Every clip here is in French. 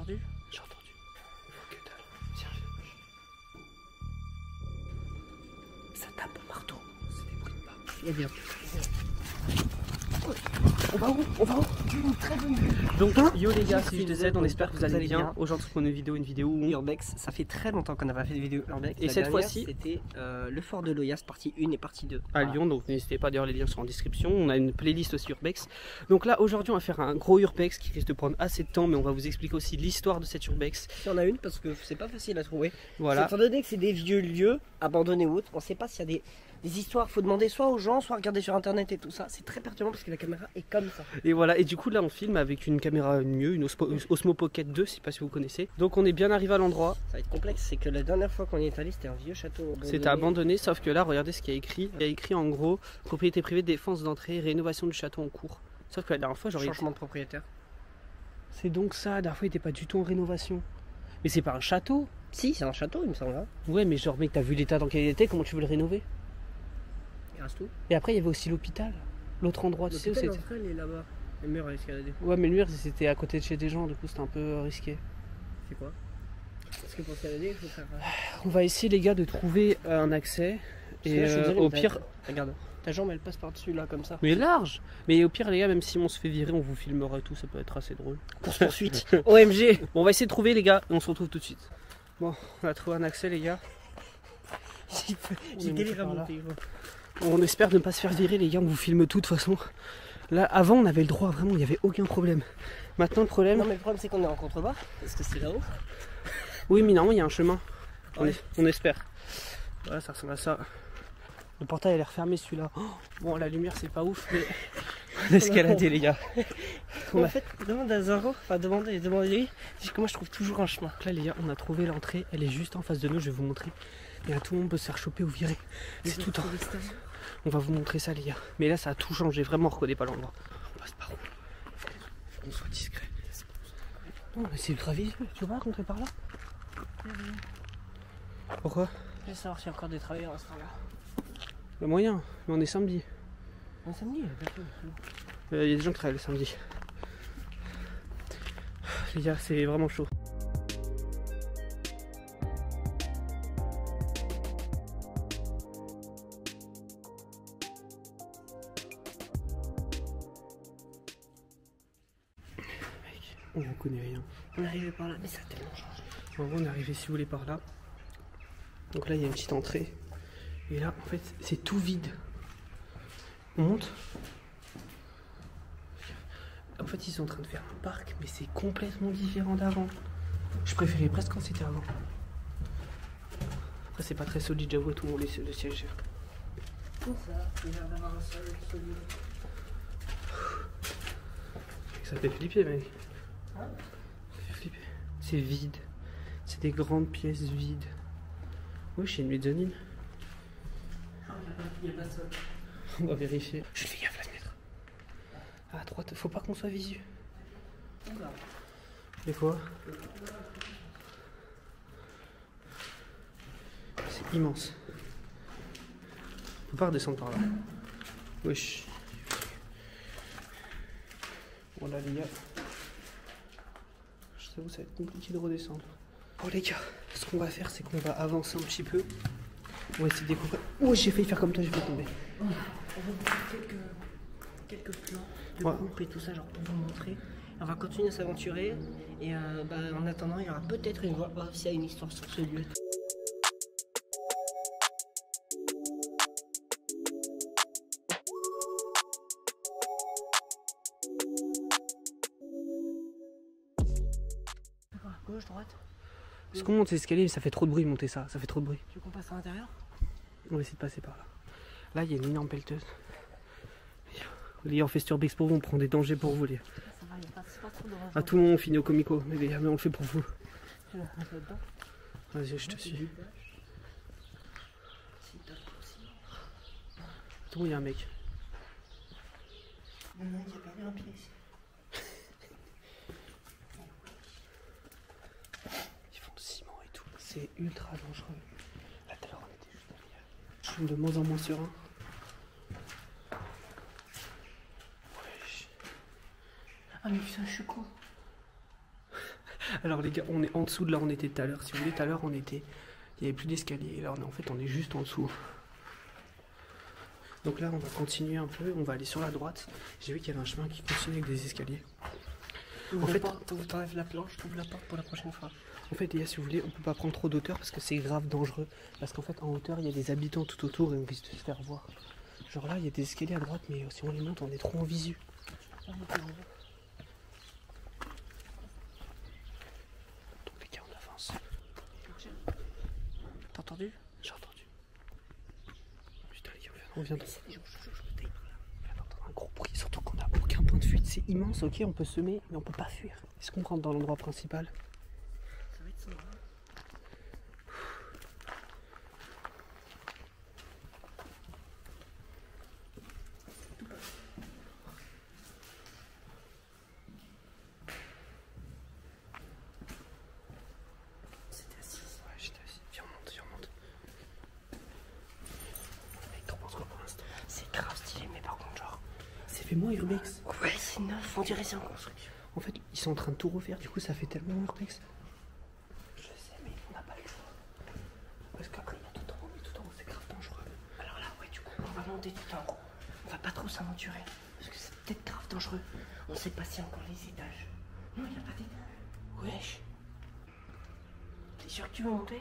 entendu? J'ai entendu. Que dalle. Tiens, Ça tape au marteau. c'est des bruits de pas. Il y a bien. On va où? On va où? Très bonne vue. Donc, yo les gars, c'est J2Z, on espère que vous allez bien. Aujourd'hui, on a une vidéo où Urbex, ça fait très longtemps qu'on n'a pas fait de vidéo Urbex. Et cette fois-ci, c'était le fort de Loyasse, partie 1 et partie 2. à Lyon, donc n'hésitez pas, d'ailleurs les liens sont en description. On a une playlist aussi Urbex. Donc là, aujourd'hui, on va faire un gros Urbex qui risque de prendre assez de temps, mais on va vous expliquer aussi l'histoire de cette Urbex. Il y en a une parce que c'est pas facile à trouver. Voilà. Étant donné que c'est des vieux lieux abandonnés ou autres, on sait pas s'il y a des histoires. Faut demander soit aux gens, soit regarder sur internet et tout ça. C'est très perturbant parce que la caméra est comme ça. Et voilà, et du coup là on filme avec une caméra mieux, une Osmo Pocket 2, je sais pas si vous connaissez. Donc on est bien arrivé à l'endroit. Ça va être complexe, c'est que la dernière fois qu'on y est allé, c'était un vieux château abandonné. C'était abandonné, sauf que là regardez ce qu'il y a écrit. Il y a écrit en gros propriété privée, défense d'entrée, rénovation du château en cours. Sauf que la dernière fois j'aurais Changement de propriétaire. C'est donc ça, la dernière fois il était pas du tout en rénovation. Mais c'est pas un château. Si, c'est un château, il me semble. Hein. Ouais, mais genre mec, t'as vu l'état dans lequel il était, comment tu veux le rénover? Il reste tout. Et après il y avait aussi l'hôpital, l'autre endroit, tu sais où c'était. L'entrée, elle est là-bas. Le mur à escalader. Ouais, mais le mur c'était à côté de chez des gens, du coup c'était un peu risqué. C'est quoi? Parce que pour escalader, il faut faire. On va essayer les gars de trouver un accès. Et Là, je suis désolé, au mais pire. Regarde, ta jambe elle passe par-dessus là comme ça. Mais large. Mais au pire les gars, même si on se fait virer, on vous filmera et tout, ça peut être assez drôle. Course poursuite. OMG. Bon, on va essayer de trouver les gars et on se retrouve tout de suite. Bon, on a trouvé un accès les gars. J'ai délire à monter. On espère ne pas se faire virer les gars, on vous filme tout de toute façon. Là avant on avait le droit, vraiment il n'y avait aucun problème. Maintenant le problème... Non mais le problème c'est qu'on est en contrebas. Est-ce que c'est là-haut? Oui mais non, il y a un chemin. Ouais. On espère. Voilà, ça ressemble à ça. Le portail a l'air fermé celui-là. Oh, bon la lumière c'est pas ouf mais... On a escaladé les gars. En fait, demande à Zaro, enfin demandez-lui comment je trouve toujours un chemin. Donc là les gars, on a trouvé l'entrée, elle est juste en face de nous, je vais vous montrer. Et là tout le monde peut se faire choper ou virer. C'est tout en... On va vous montrer ça les gars. Mais là ça a tout changé, vraiment on reconnaît pas l'endroit. On passe par où? Faut qu'on soit discret. Non mais c'est ultra visible, tu veux pas rentrer par là? Pourquoi? Je vais savoir s'il y a encore des travailleurs à ce temps-là. Le moyen, mais on est samedi. Un samedi, il y a personne. Il y a des gens qui travaillent le samedi. Les gars, c'est vraiment chaud. Mec, on ne connaît rien. On est arrivé par là, mais ça a tellement changé. En gros, on est arrivé, si vous voulez, par là. Donc là, il y a une petite entrée. Et là, en fait, c'est tout vide. On monte. En fait, ils sont en train de faire un parc, mais c'est complètement différent d'avant. Je préférais presque quand c'était avant. Après, c'est pas très solide, j'avoue, tout le siège. Tout ça, il a l'air d'avoir un sol solide. Ça fait flipper, mec. Hein? Ça fait flipper. C'est vide. C'est des grandes pièces vides. Oui, chez une mezzanine. Il n'y a pas de sol. On va vérifier. Je fais gaffe la fenêtre. À droite, faut pas qu'on soit visu. Et quoi? C'est immense. On peut pas redescendre par là. Wesh. Bon là les gars. Je t'avoue ça va être compliqué de redescendre. Bon les gars, ce qu'on va faire c'est qu'on va avancer un petit peu. On va essayer de découvrir. Oh j'ai failli faire comme toi, je vais tomber. On va vous faire quelques plans de groupe et tout ça, genre pour vous montrer. On va continuer à s'aventurer et en attendant il y aura peut-être une voie s'il y a une histoire sur ce lieu. Gauche, droite. Est-ce qu'on monte l'escalier? Ça fait trop de bruit monter ça, ça fait trop de bruit. Tu veux qu'on passe à l'intérieur? On va essayer de passer par là. Là il y a une énorme pelleteuse. Les gars on fait ce Urbex pour vous, on prend des dangers pour vous les gars. Ça va, il n'y a pas trop de À tout le monde on finit au comico, mais les gars mais on le fait pour vous. Tu vas mettre là-dedans? Vas-y je te suis. Attends il y a un mec. Il y en a un qui a perdu un pied ici. Ils font le ciment et tout. C'est ultra dangereux. Là tout à l'heure on était juste derrière. Je suis de moins en moins serein. Wesh. Ah mais putain je suis con. Alors les gars, on est en dessous de là où on était tout à l'heure. Si vous voulez, tout à l'heure, il n'y avait plus d'escalier. Et là, en fait, on est juste en dessous. Donc là, on va continuer un peu. On va aller sur la droite. J'ai vu qu'il y avait un chemin qui continue avec des escaliers. En fait, vous t'enlèves la planche, t'ouvres la porte pour la prochaine fois. En fait, les gars, si vous voulez, on peut pas prendre trop d'hauteur parce que c'est grave dangereux. Parce qu'en fait, en hauteur, il y a des habitants tout autour et on risque de se faire voir. Genre là, il y a des escaliers à droite, mais si on les monte, on est trop en visu. Donc les gars, on avance. T'as entendu? J'ai entendu. Putain, les gars, on vient de... un gros bruit, surtout qu'on n'a aucun point de fuite. C'est immense, ok, on peut semer, mais on peut pas fuir. Est-ce qu'on rentre dans l'endroit principal? Ça va être sympa. C'était assis. Ouais, j'étais assis. Viens, on monte. Mais t'en penses quoi pour l'instant? C'est grave stylé, mais par contre, genre. C'est fait moins urbex. Ouais, c'est neuf, on dirait c'est en construction. En fait, ils sont en train de tout refaire, du coup, ça fait tellement urbex. Je sais, mais on n'a pas le choix. Parce qu'après, il y a tout en haut, mais tout en haut, c'est grave dangereux. Alors là, ouais, du coup, on va monter tout en haut. On va pas trop s'aventurer. Parce que c'est peut-être grave dangereux. On sait pas s'il y a encore les étages. Non, il n'y a pas d'étage. Wesh. T'es sûr que tu veux monter?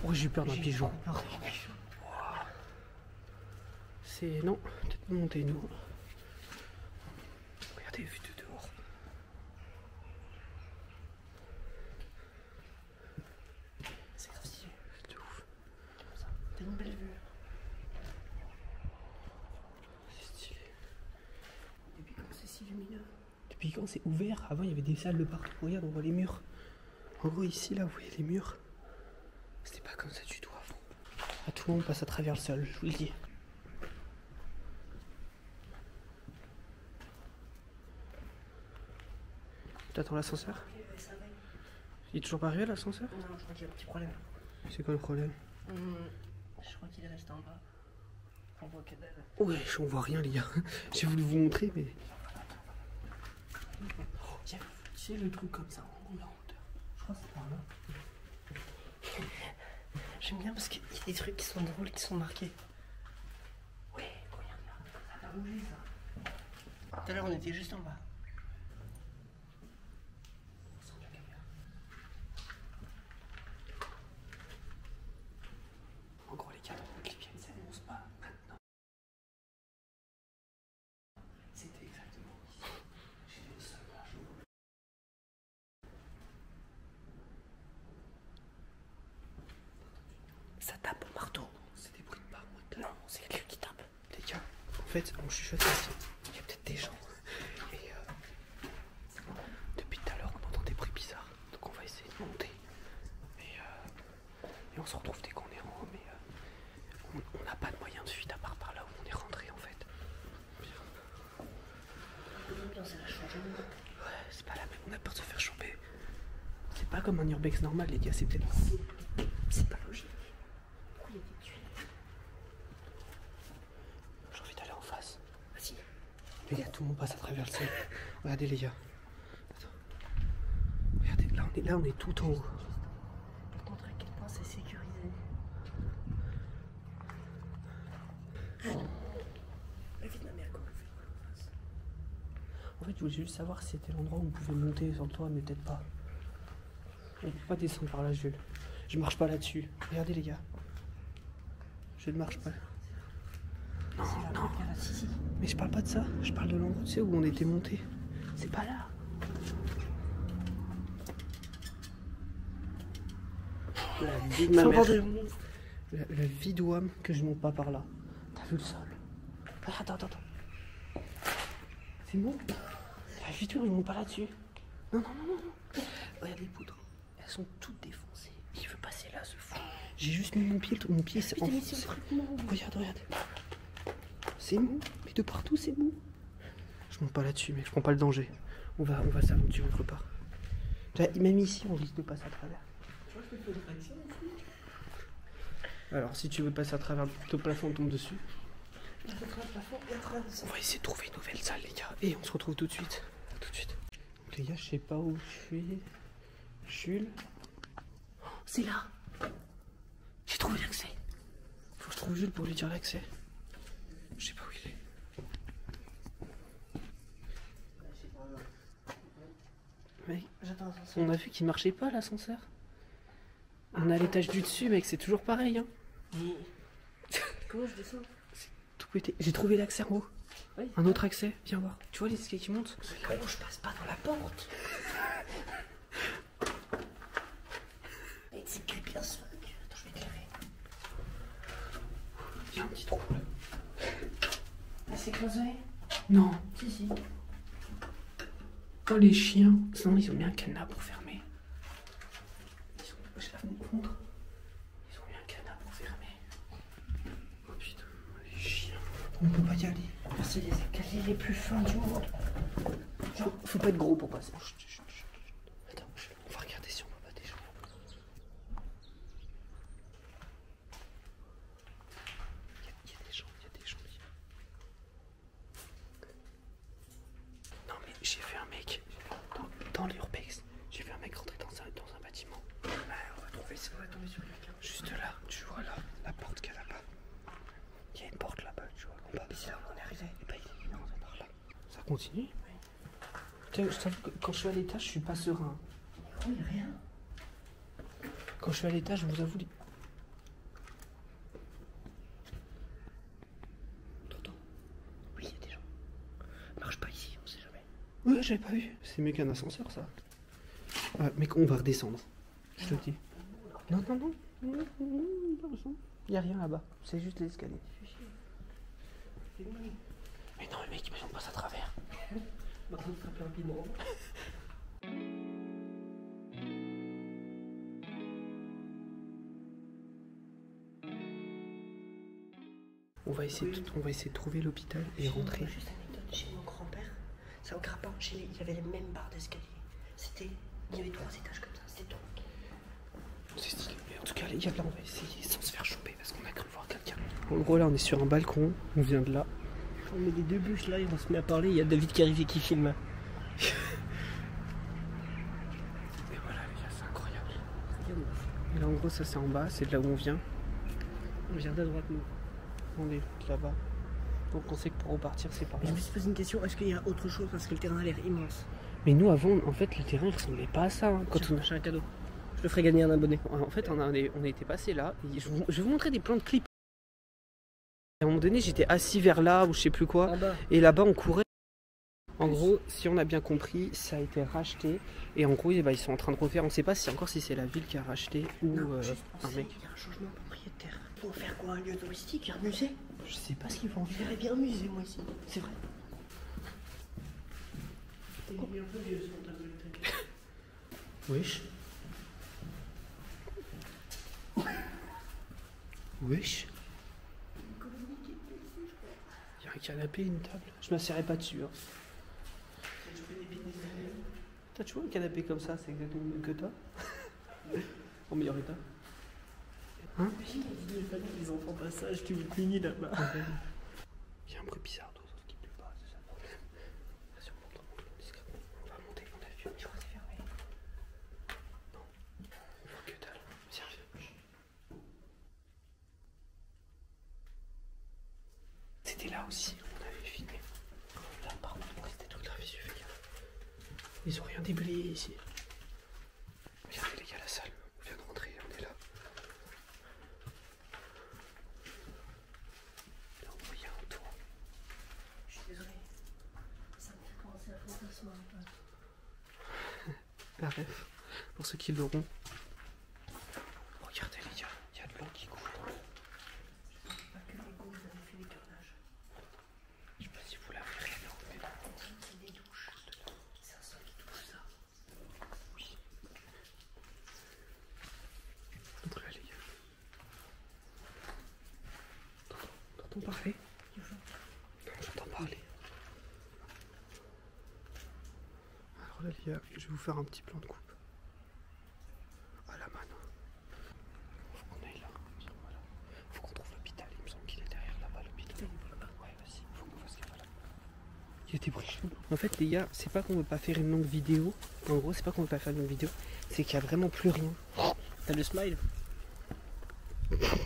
Oh, j'ai eu peur d'un pigeon. Peur. C'est... Non, peut-être monter, nous. Regardez, vue de dehors. C'est grave stylé. C'est de ouf. Comme ça. T'as une belle vue. C'est stylé. Depuis quand c'est si lumineux? Depuis quand c'est ouvert? Avant, il y avait des salles de partout. Regarde, on voit les murs. En gros, ici, là, vous voyez les murs. C'était pas comme ça du tout avant. À tout moment, on passe à travers le sol, je vous le dis. T'attends l'ascenseur? Il est toujours pas arrivé l'ascenseur? Non, je crois qu'il y a un petit problème. C'est quoi le problème? Je crois qu'il est resté en bas. On voit que dalle. Ouais, on voit rien les gars. J'ai voulu vous montrer mais... Oh, tiens, tu sais le truc comme ça, en haut là en hauteur. Je crois que c'est par là. J'aime bien parce qu'il y a des trucs qui sont drôles, qui sont marqués. Ouais, regarde là, ça a bougé ça. Tout à l'heure on était juste en bas. En gros les gars, le clip il s'annonce pas maintenant. C'était exactement ici. J'ai fait le seul là. Ça tape au marteau. C'est des bruits de pas. Non, c'est quelqu'un qui tape. Les gars, en fait, on chuchote ici. Il y a peut-être des gens. Et depuis tout à l'heure, on entend des bruits bizarres. Donc on va essayer de monter. Et on se retrouve dès qu'on est en haut. Mais on n'a pas de moyen de fuite à part par là où on est rentré en fait. L'ambiance elle a changé. Ouais, c'est pas la même. On a peur de se faire choper. C'est pas comme un urbex normal, les gars. C'est peut-être. C'est pas logique. Pourquoi il y a des tuiles? J'ai envie d'aller en face. Vas-y. Les gars, tout le monde passe à travers le sol. Regardez les gars. Attends. Regardez, là on est tout en haut. Pour te montrer à quel point c'est sécurisé. Vite ma mère, comment on fait pour aller en face? En fait, je voulais juste savoir si c'était l'endroit où on pouvait monter sur le toit, mais peut-être pas. On peut pas descendre par là, Jules. Je marche pas là-dessus. Regardez les gars. Je ne marche pas. Non, non. Si. Mais je parle pas de ça. Je parle de l'endroit, tu sais, où on était monté. C'est pas là. La vie de ma mère. La vie d'Ouam que je monte pas par là. T'as vu le sol? Ah, attends. C'est bon? La vie d'Ouam, je monte pas là-dessus. Non. Regarde les poudres. Elles sont toutes défoncées. Il veut passer là, ce fou. J'ai juste mis mon pied c'est... Putain, mais c'est le truc mou. Regarde. C'est mou, mais de partout c'est mou. Je monte pas là-dessus, mais je prends pas le danger. On va s'aventurer autre part. Même ici, on risque de passer à travers. Tu vois, je peux faire ici. Alors, si tu veux passer à travers le plafond, on tombe dessus. Il y a un plafond et un train. On va essayer de trouver une nouvelle salle, les gars. Et on se retrouve tout de suite. À tout de suite. Les gars, je sais pas où je suis. Jules. Oh, c'est là. J'ai trouvé l'accès. Faut que je trouve Jules pour lui dire l'accès. Je sais pas où il est. Mec, on a vu qu'il marchait pas l'ascenseur. On est à l'étage du dessus, mec, c'est toujours pareil. Hein. Mais... Comment je descends? Tout pété. J'ai trouvé l'accès en haut. Oui. Un autre accès, viens voir. Tu vois les escaliers qui montent? Comment je passe pas dans la porte? Mais c'est creepy as fuck. Attends, je vais éclairer. Il y a un petit trou là. Mais c'est closé? Non. Si. Oh les chiens. Non, ils ont mis un cadenas pour fermer. Je la montre. Ils ont mis un cadenas pour fermer. Oh putain, les chiens. On peut pas y aller. C'est les escaliers les plus fins du monde. Genre, faut pas être gros pour passer. Attends, on va regarder si on voit pas des gens. Il y a des gens. Non mais j'ai vu un mec dans l'urbex. J'ai vu un mec rentrer dans un bâtiment. Ouais, on va tomber sur quelqu'un. Juste là, tu vois là, la porte qu'il y a là-bas. Il y a une porte là-bas, tu vois, en bas. Mais c'est là où on est arrivé. Et bah il est rentré par là. Ça continue? Oui. Tiens, je t'avoue que quand je suis à l'étage, je suis pas serein. Oh, il n'y a rien. Quand je suis à l'étage, je vous avoue. T'entends? Oui, il y a des gens. Marche pas ici, on sait jamais. Ouais, j'avais pas vu. C'est mieux qu'un ascenseur, ça. Ah, mec, on va redescendre. Je te le dis. Non. Il y a rien là-bas. C'est juste les escaliers. Mais non, mec, mais on passe à travers. Maintenant, on frappe rapidement. On va essayer de trouver l'hôpital et rentrer. Juste anecdote, chez mon grand-père, c'est un grappin. Il y avait les mêmes barres d'escalier. Il y avait 3 étages comme ça, c'était tout. C'est stylé. Mais en tout cas, les gars, là, on va essayer sans se faire choper parce qu'on a cru voir quelqu'un. En gros, là, on est sur un balcon. On vient de là. On met les 2 bûches là et on se met à parler. Il y a David qui arrive et qui filme. Et voilà, les gars, c'est incroyable. Et là, en gros, ça, c'est en bas. C'est de là où on vient. On vient de droite, nous. On est là-bas. Donc, on sait que pour repartir, c'est par là. Je me suis posé une question, est-ce qu'il y a autre chose? Parce que le terrain a l'air immense. Mais nous, avant, en fait, le terrain, il ressemblait pas à ça. Hein, quand on a J'ai un cadeau. Je le ferai gagner un abonné. En fait, on était passé là. Et je vais vous montrer des plans de clips. À un moment donné, j'étais assis vers là ou je sais plus quoi. En bas. Et là-bas, on courait. En gros, si on a bien compris, ça a été racheté. Et en gros, ils sont en train de refaire. On ne sait pas si c'est la ville qui a racheté ou un mec. Il y a un changement propriétaire. Ils vont faire quoi? Un lieu touristique? Un musée? Je sais pas ce qu'ils vont Je faire. verrais bien un musée, moi, ici. C'est vrai. T'es un peu vieux, son tableau électrique. Wesh. Wesh. Il y a un canapé et une table. Je m'asserais pas dessus. Hein. Toi, tu vois un canapé comme ça, c'est exactement le même que toi. En meilleur état. Hein? Les enfants passage, tu me finis là-bas. Il y a un bruit bizarre d'eau, sauf qu'il pleut pas, c'est ça le problème. Vas-y, on monte discrètement. On va monter, on a vu. Je crois que c'est fermé. Non. On voit que dalle. Viens, viens. C'était là aussi, on avait filmé. Là, par contre, c'était tout là, visu, fais gaffe. Ils ont rien déblayé ici. Regardez les gars, la salle. On vient de rentrer, on est là. Là, on voit, il y a un toit. Je suis désolé. Ça me fait penser à Fantasma un peu. La ref, pour ceux qui l'auront. Regardez les gars, il y a de l'eau qui coule. Pas que les gosses avaient fait les carnages. Je sais pas si vous la verrez, mais C'est des douches. C'est un sol qui touche ça. oui. Montre-la les gars. T'entends parler? Non, j'entends parler. Alors là les gars, je vais vous faire un petit plan de coupe. À la mano. Faut qu'on aille là. Voilà. Faut qu'on trouve l'hôpital, il me semble qu'il est derrière là-bas l'hôpital. Ouais, vas-y, faut qu'on fasse gaffe là. Il y a des bruits chelous. En fait les gars, c'est pas qu'on veut pas faire une longue vidéo. En gros c'est pas qu'on veut pas faire une longue vidéo, c'est qu'il y a vraiment plus rien. T'as le smile?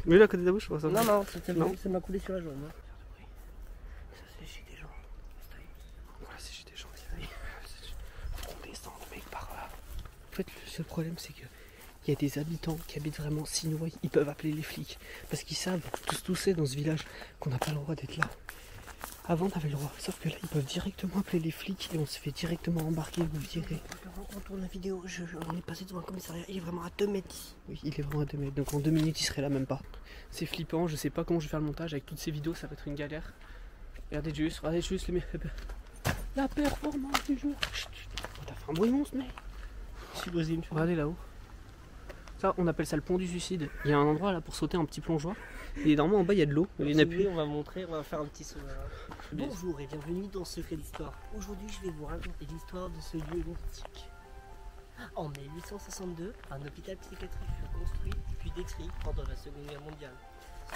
Mais là à côté de la bouche, ça. Non, non, ça m'a coulé sur la jambe. Ça c'est chez des gens. Voilà, c'est chez des gens. Faut qu'on descende, mec, par là. En fait, le seul problème, c'est que il y a des habitants qui habitent vraiment Sinois. Ils peuvent appeler les flics. Parce qu'ils savent, tous c'est dans ce village, qu'on n'a pas le droit d'être là. Avant, on avait le droit. Sauf que là, ils peuvent directement appeler les flics et on se fait directement embarquer ou virer. Quand on tourne la vidéo, on est passé devant un commissariat. Il est vraiment à 2 mètres d'ici. Oui, il est vraiment à 2 mètres. Donc en 2 minutes, il serait là même pas. C'est flippant. Je sais pas comment je vais faire le montage. Avec toutes ces vidéos, ça va être une galère. Regardez juste les la performance du jour. Oh, t'as fait un bruit monstre, mec. Regardez là-haut. Ça, on appelle ça le pont du suicide. Il y a un endroit là pour sauter un petit plongeoir. Et normalement en bas il y a de l'eau. Il y en a plus. On va montrer, on va faire un petit saut. Bonjour et bienvenue dans Secret d'Histoire. Aujourd'hui je vais vous raconter l'histoire de ce lieu mythique. En 1862, un hôpital psychiatrique fut construit puis détruit pendant la Seconde Guerre mondiale,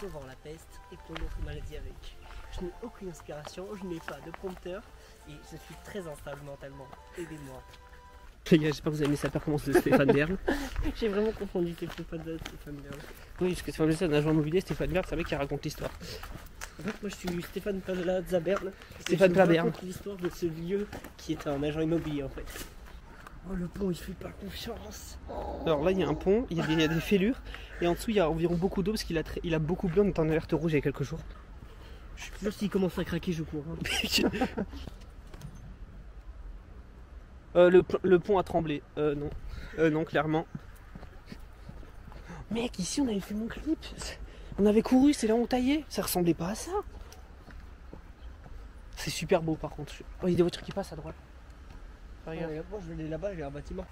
sauvant la peste et plein d'autres maladies avec. Je n'ai aucune inspiration, je n'ai pas de prompteur et je suis très instable mentalement. Aidez-moi. Les gars, j'espère que vous avez aimé sa performance de Stéphane Bern. J'ai vraiment confondu Stéphane Bern et Stéphane Bern. Oui, parce que Stéphane Bern, un agent immobilier, Stéphane Bern, c'est un mec qui raconte l'histoire. En fait, moi je suis Stéphane Palazaberne. Stéphane Palazaberne. Je raconte l'histoire de ce lieu qui est un agent immobilier en fait. Oh, le pont il fait pas confiance. Alors là, il y a un pont, il y a des fêlures, et en dessous, il y a environ beaucoup d'eau parce qu'il a beaucoup de blé, on est en alerte rouge il y a quelques jours. Je suis sûr s'il commence à craquer, je cours. Hein. Le pont a tremblé. Non. Non, clairement. Mec, ici on avait fait mon clip. On avait couru, c'est là où on taillait. Ça ressemblait pas à ça. C'est super beau par contre. Oh, il y a des voitures qui passent à droite. Regarde, moi je vais aller là-bas, j'ai un bâtiment.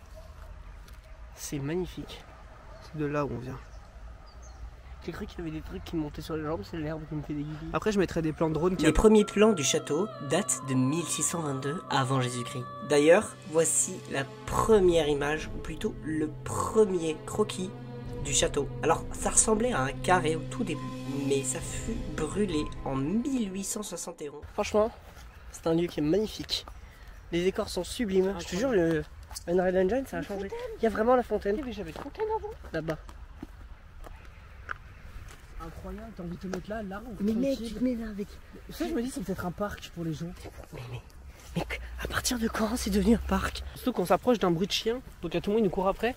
C'est magnifique. C'est de là où on vient. J'ai cru qu'il y avait des trucs qui me montaient sur les jambes, c'est l'herbe qui me fait des guillis. Après je mettrais des plans de drone. Les premiers plans du château datent de 1622 avant Jésus-Christ. D'ailleurs, voici la première image, ou plutôt le premier croquis du château. Alors, ça ressemblait à un carré au tout début, mais ça fut brûlé en 1871. Franchement, c'est un lieu qui est magnifique. Les décors sont sublimes. Je te jure, le Unreal Engine, ça a changé. Il y a vraiment la fontaine. Mais j'avais de fontaine avant. Là-bas. Incroyable, t'as envie de te mettre là, mais mec, tu te mets là avec. Ça, je me dis, c'est peut-être un parc pour les gens. Mais à partir de quand c'est devenu un parc? Surtout qu'on s'approche d'un bruit de chien, donc il y a tout le monde qui nous court après.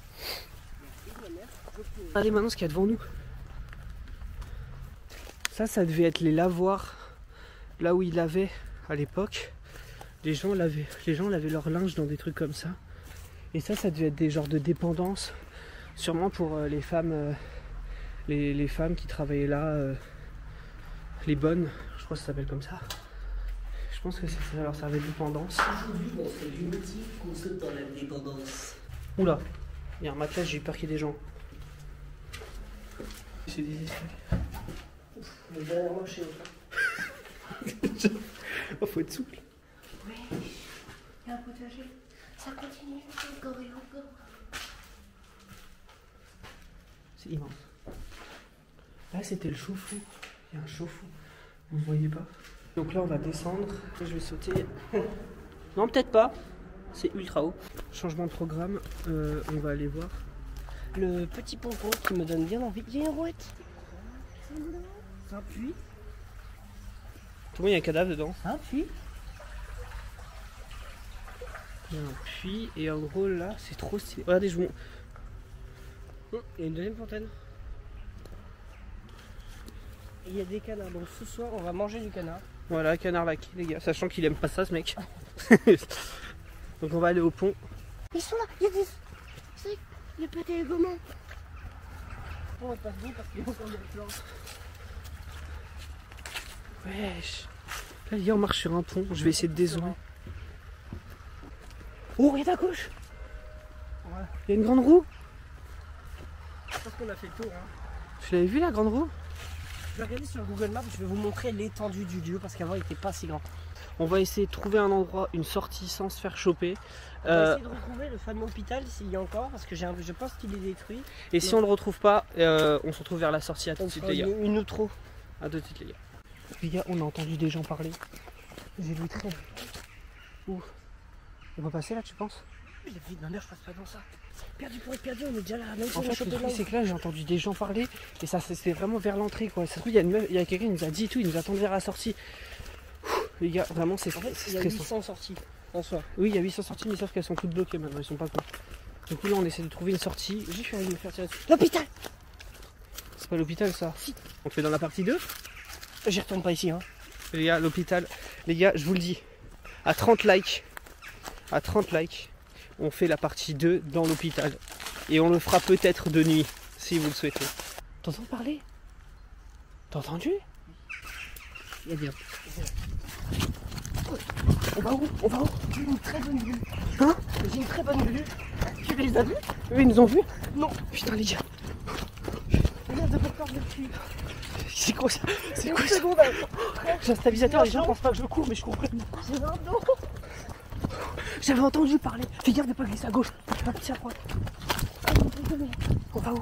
Regardez maintenant ce qu'il y a devant nous. Ça devait être les lavoirs, là où ils lavaient à l'époque. Les gens lavaient leur linge dans des trucs comme ça. Et ça devait être des genres de dépendance, sûrement pour les femmes. Les femmes qui travaillaient là, les bonnes, je crois que ça s'appelle comme ça. Je pense que ça leur servait de dépendance. Aujourd'hui, on fait du motif qu'on saute dans la dépendance. Oula, il y a un matelas, j'ai eu peur qu'il y ait des gens. C'est des escaliers. Le dernier mois chez nous. Oh, faut être souple. Oui, il y a un potager. Ça continue encore et encore. C'est immense. Là c'était le chauffe-eau, il y a un chauffe-eau, vous ne voyez pas. Donc là on va descendre et je vais sauter. Non peut-être pas, c'est ultra haut. Changement de programme, on va aller voir. Le petit ponton qui me donne bien envie, il y a une rouette. C'est un puits. Tout le monde, il y a un cadavre dedans. Un puits. Il y a un puits et en gros là c'est trop stylé. Regardez, je vous montre. Il y a une deuxième fontaine. Il y a des canards, donc ce soir on va manger du canard. Voilà, canard lac, les gars, sachant qu'il aime pas ça ce mec. Donc on va aller au pont. Ils sont là, il y a des... C'est les petits gommons. On va pas venir parce qu'il y a encore des plantes. Wesh. Là les gars on marche sur un pont, je vais essayer de dézoomer. Oh, regarde à gauche. Ouais. Il y a une grande roue. Je pense qu'on a fait le tour. Hein. Tu l'avais vu la grande roue? Je vais regarder sur Google Maps, je vais vous montrer l'étendue du lieu parce qu'avant il n'était pas si grand. On va essayer de trouver un endroit, une sortie sans se faire choper. On va essayer de retrouver le fameux hôpital s'il y a encore parce que je pense qu'il est détruit. Et si on le retrouve pas, on se retrouve vers la sortie. À tout de suite les gars. Une ou trop. À tout de suite les gars. Les gars, on a entendu des gens parler. J'ai vu très. Où? On va passer là, tu penses? La vie de ma mère, je passe pas dans ça. Perdu pour être perdu, on est déjà là. Même si En on a fait, chopé le truc, là. c'est que là, j'ai entendu des gens parler et ça, c'était vraiment vers l'entrée, quoi. Ça se trouve, il y a quelqu'un qui nous a dit et tout, il nous attend vers la sortie. Les gars, vraiment, c'est En fait, il y a stressant. 800 sorties en soi. Oui, il y a 800 sorties, mais sauf qu'elles sont toutes bloquées maintenant, ils sont pas cons. Du coup, là, on essaie de trouver une sortie. Je suis allé me faire tirer dessus. L'hôpital! C'est pas l'hôpital, ça? Si. On le fait dans la partie 2? J'y retourne pas ici, hein. Les gars, l'hôpital, les gars, je vous le dis, à 30 likes, on fait la partie 2 dans l'hôpital. Et on le fera peut-être de nuit, si vous le souhaitez. T'entends parler? T'as entendu? Il y a bien. On va où? On va où? J'ai une très bonne vue. Hein? J'ai une très bonne vue. Tu les as vus? Eux, ils nous ont vus? Non. Putain, les gars, Regarde de votre part depuis. c'est quoi ça? C'est Une quoi ça? seconde. J'ai un stabilisateur, les gens pensent pas que je cours, mais je cours. J'ai un dos. J'avais entendu parler. Fais gaffe de pas glisser à gauche. Tu vas pisser à droite. On va où?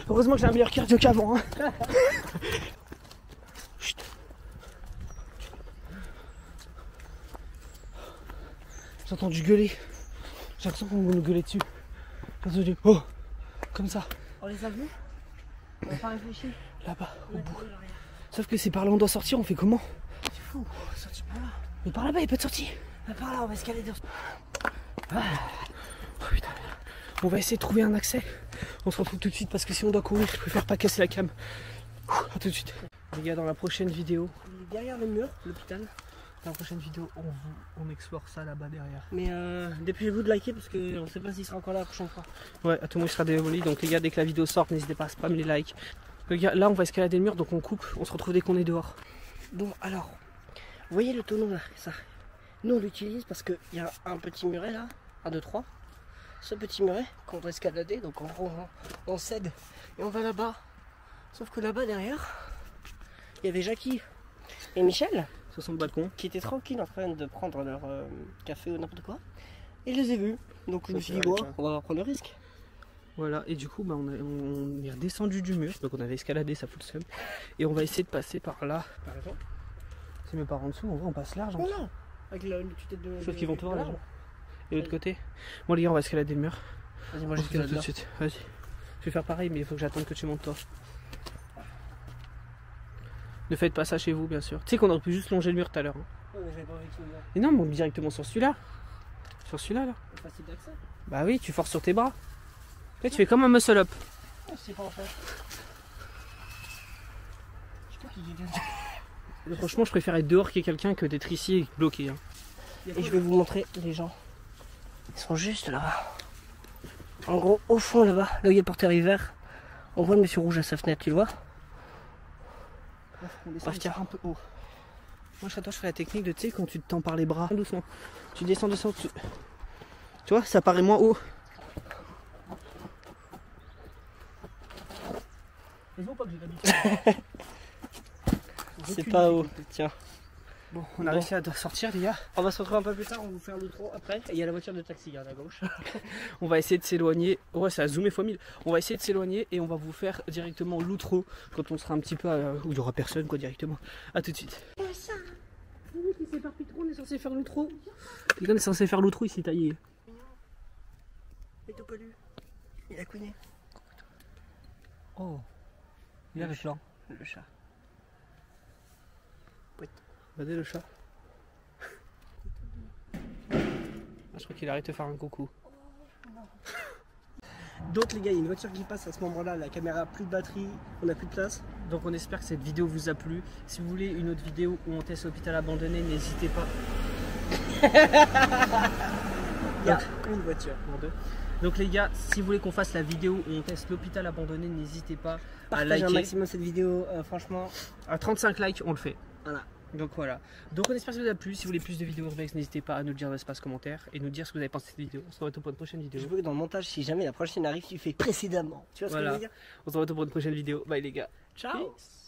Heureusement que j'ai un meilleur cardio qu'avant. Hein. Chut. J'ai entendu gueuler. J'ai l'impression qu'on nous gueulait dessus. J'ai entendu oh, comme ça. On les a vus? On n'a pas réfléchi. Là-bas, au bout. Sauf que c'est par là on doit sortir, on fait comment? C'est fou. On va sortir par là. Mais par là-bas, il n'y a pas de sortie. Par là, on va escalader. Ah. Oh, putain. On va essayer de trouver un accès. On se retrouve tout de suite parce que si on doit courir, je préfère pas casser la cam. A tout de suite. Les gars, dans la prochaine vidéo, Il est derrière le mur, l'hôpital. dans la prochaine vidéo, on explore ça là-bas derrière. Mais dépêchez-vous de liker parce qu'on ne sait pas s'il sera encore là la prochaine fois. Ouais, à tout le monde il sera démoli. Donc les gars, dès que la vidéo sort, n'hésitez pas à spammer les likes. Les gars, là on va escalader le mur, donc on coupe. On se retrouve dès qu'on est dehors. Bon, alors, vous voyez le tonneau là, ça. Nous on l'utilise parce qu'il y a un petit muret là, 1, 2, 3. Ce petit muret qu'on doit escalader, donc en gros on cède et on va là-bas. Sauf que là-bas derrière, il y avait Jackie et Michel Sur son balcon. qui étaient tranquilles en train de prendre leur café ou n'importe quoi. Et je les ai vus. Donc je me suis dit, ouais, bon, on va prendre le risque. Voilà, et du coup, bah, on est redescendu du mur. Donc on avait escaladé, ça fout le seum. Et on va essayer de passer par là. Par exemple. C'est même par en dessous, en vrai, on passe large. Hein. Voilà. Avec le tête de. Sauf qu'ils vont te voir, là. les gens. Et l'autre côté. Bon, les gars, on va escalader le mur. Vas-y, moi On j'escalade tout de là. suite. Vas-y. Je vais faire pareil, mais il faut que j'attende que tu montes toi. Ne faites pas ça chez vous, bien sûr. Tu sais qu'on aurait pu juste longer le mur tout à l'heure. Hein. Ouais, mais j'avais pas envie qu'il me voie. Mais non, monte directement sur celui-là. Sur celui-là, là. Facile d'accès. Bah oui, tu forces sur tes bras. Là, tu fais comme un muscle up. Je sais pas en fait. Je sais pas qui dit. Franchement, je préfère être dehors qu'il y ait quelqu'un que d'être ici et bloqué. Hein. Et je vais vous montrer les gens. Ils sont juste là-bas. En gros, au fond là-bas, là où il y a le porteur hiver, on voit le monsieur rouge à sa fenêtre, tu le vois? Bref, tiens, un peu haut. Moi, chez toi, je ferais la technique de, tu sais, quand tu te tends par les bras, doucement. Tu descends, tu vois, ça paraît moins haut. C'est pas haut, tiens. Bon, on a réussi à sortir, les gars. On va se retrouver un peu plus tard, on va vous faire l'outro après. Et il y a la voiture de taxi, regarde à gauche. On va essayer de s'éloigner. Ouais, ça a zoomé x 1000. On va essayer de s'éloigner et on va vous faire directement l'outro quand on sera un petit peu où il y aura personne, quoi, directement. A tout de suite. On est censé faire l'outro. Les gars, on est censé faire l'outro ici, taillé. Mais t'as pas lu. Il a couiné. Oh. Il a le plan. Le chat. Regardez le chat. Ah, je crois qu'il arrête de faire un coucou. Donc les gars, il y a une voiture qui passe à ce moment-là, la caméra a plus de batterie, on a plus de place. Donc on espère que cette vidéo vous a plu. Si vous voulez une autre vidéo où on teste l'hôpital abandonné, n'hésitez pas. Il y a une voiture. Donc les gars, si vous voulez qu'on fasse la vidéo où on teste l'hôpital abandonné, n'hésitez pas à Partagez un liker. maximum cette vidéo, franchement. À 35 likes, on le fait. Voilà. Donc voilà. Donc on espère que ça vous a plu. Si vous voulez plus de vidéos urbex, n'hésitez pas à nous le dire dans l'espace commentaire et nous dire ce que vous avez pensé de cette vidéo. On se retrouve pour une prochaine vidéo. Je veux que dans le montage, si jamais la prochaine arrive, tu fais précédemment. Tu vois ce que je veux dire? On se retrouve pour une prochaine vidéo. Bye les gars. Ciao. Peace.